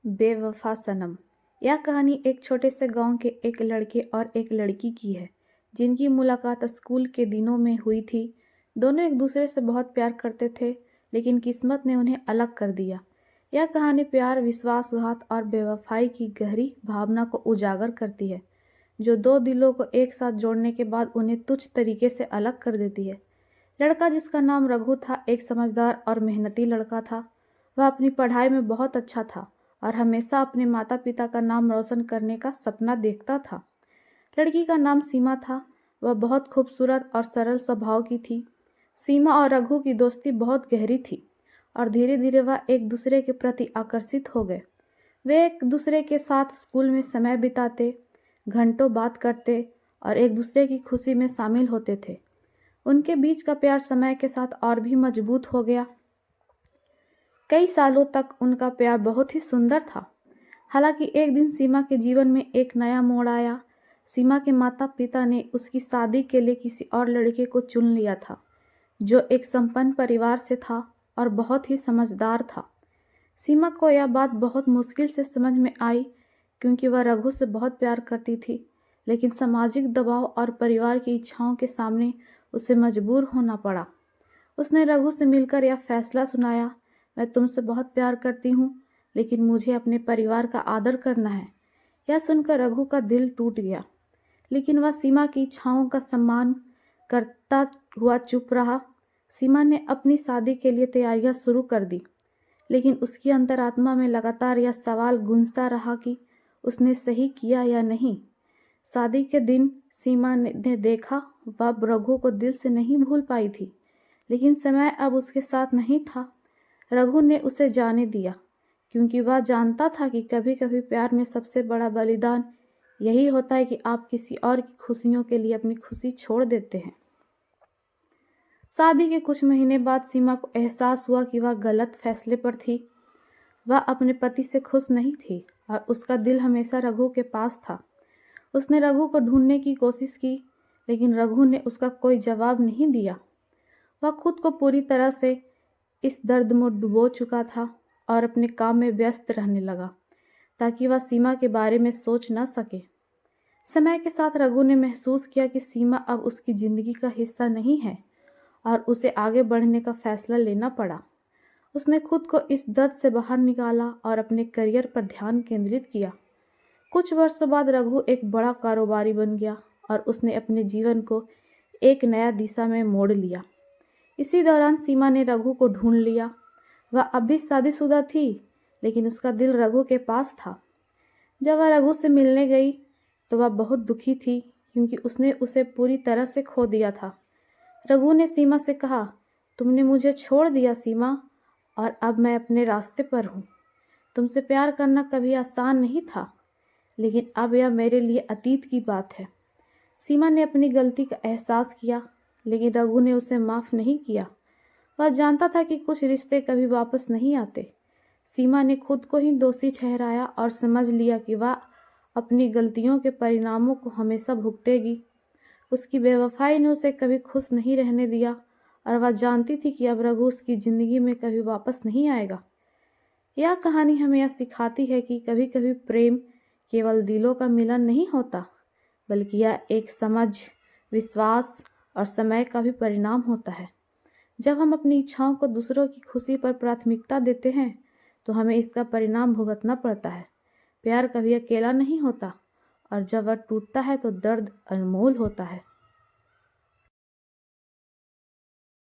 बेवफा सनम। यह कहानी एक छोटे से गांव के एक लड़के और एक लड़की की है, जिनकी मुलाकात स्कूल के दिनों में हुई थी। दोनों एक दूसरे से बहुत प्यार करते थे, लेकिन किस्मत ने उन्हें अलग कर दिया। यह कहानी प्यार, विश्वासघात और बेवफाई की गहरी भावना को उजागर करती है, जो दो दिलों को एक साथ जोड़ने के बाद उन्हें तुच्छ तरीके से अलग कर देती है। लड़का, जिसका नाम रघु था, एक समझदार और मेहनती लड़का था। वह अपनी पढ़ाई में बहुत अच्छा था और हमेशा अपने माता पिता का नाम रोशन करने का सपना देखता था। लड़की का नाम सीमा था। वह बहुत खूबसूरत और सरल स्वभाव की थी। सीमा और रघु की दोस्ती बहुत गहरी थी और धीरे धीरे वह एक दूसरे के प्रति आकर्षित हो गए। वे एक दूसरे के साथ स्कूल में समय बिताते, घंटों बात करते और एक दूसरे की खुशी में शामिल होते थे। उनके बीच का प्यार समय के साथ और भी मजबूत हो गया। कई सालों तक उनका प्यार बहुत ही सुंदर था। हालांकि एक दिन सीमा के जीवन में एक नया मोड़ आया। सीमा के माता पिता ने उसकी शादी के लिए किसी और लड़के को चुन लिया था, जो एक संपन्न परिवार से था और बहुत ही समझदार था। सीमा को यह बात बहुत मुश्किल से समझ में आई, क्योंकि वह रघु से बहुत प्यार करती थी, लेकिन सामाजिक दबाव और परिवार की इच्छाओं के सामने उसे मजबूर होना पड़ा। उसने रघु से मिलकर यह फैसला सुनाया, मैं तुमसे बहुत प्यार करती हूँ, लेकिन मुझे अपने परिवार का आदर करना है। यह सुनकर रघु का दिल टूट गया, लेकिन वह सीमा की इच्छाओं का सम्मान करता हुआ चुप रहा। सीमा ने अपनी शादी के लिए तैयारियां शुरू कर दी, लेकिन उसकी अंतरात्मा में लगातार यह सवाल गूंजता रहा कि उसने सही किया या नहीं। शादी के दिन सीमा ने देखा, वह रघु को दिल से नहीं भूल पाई थी, लेकिन समय अब उसके साथ नहीं था। रघु ने उसे जाने दिया, क्योंकि वह जानता था कि कभी कभी प्यार में सबसे बड़ा बलिदान यही होता है कि आप किसी और की खुशियों के लिए अपनी खुशी छोड़ देते हैं। शादी के कुछ महीने बाद सीमा को एहसास हुआ कि वह गलत फैसले पर थी। वह अपने पति से खुश नहीं थी और उसका दिल हमेशा रघु के पास था। उसने रघु को ढूंढने की कोशिश की, लेकिन रघु ने उसका कोई जवाब नहीं दिया। वह खुद को पूरी तरह से इस दर्द में डुबो चुका था और अपने काम में व्यस्त रहने लगा, ताकि वह सीमा के बारे में सोच न सके। समय के साथ रघु ने महसूस किया कि सीमा अब उसकी जिंदगी का हिस्सा नहीं है और उसे आगे बढ़ने का फैसला लेना पड़ा। उसने खुद को इस दर्द से बाहर निकाला और अपने करियर पर ध्यान केंद्रित किया। कुछ वर्षों बाद रघु एक बड़ा कारोबारी बन गया और उसने अपने जीवन को एक नया दिशा में मोड़ लिया। इसी दौरान सीमा ने रघु को ढूंढ लिया। वह अब भी शादीशुदा थी, लेकिन उसका दिल रघु के पास था। जब वह रघु से मिलने गई तो वह बहुत दुखी थी, क्योंकि उसने उसे पूरी तरह से खो दिया था। रघु ने सीमा से कहा, तुमने मुझे छोड़ दिया सीमा, और अब मैं अपने रास्ते पर हूँ। तुमसे प्यार करना कभी आसान नहीं था, लेकिन अब यह मेरे लिए अतीत की बात है। सीमा ने अपनी गलती का एहसास किया, लेकिन रघु ने उसे माफ़ नहीं किया। वह जानता था कि कुछ रिश्ते कभी वापस नहीं आते। सीमा ने खुद को ही दोषी ठहराया और समझ लिया कि वह अपनी गलतियों के परिणामों को हमेशा भुगतेगी। उसकी बेवफाई ने उसे कभी खुश नहीं रहने दिया और वह जानती थी कि अब रघु उसकी ज़िंदगी में कभी वापस नहीं आएगा। यह कहानी हमें यह सिखाती है कि कभी कभी प्रेम केवल दिलों का मिलन नहीं होता, बल्कि यह एक समझ, विश्वास और समय का भी परिणाम होता है। जब हम अपनी इच्छाओं को दूसरों की खुशी पर प्राथमिकता देते हैं, तो हमें इसका परिणाम भुगतना पड़ता है। प्यार कभी अकेला नहीं होता, और जब वह टूटता है तो दर्द अनमोल होता है।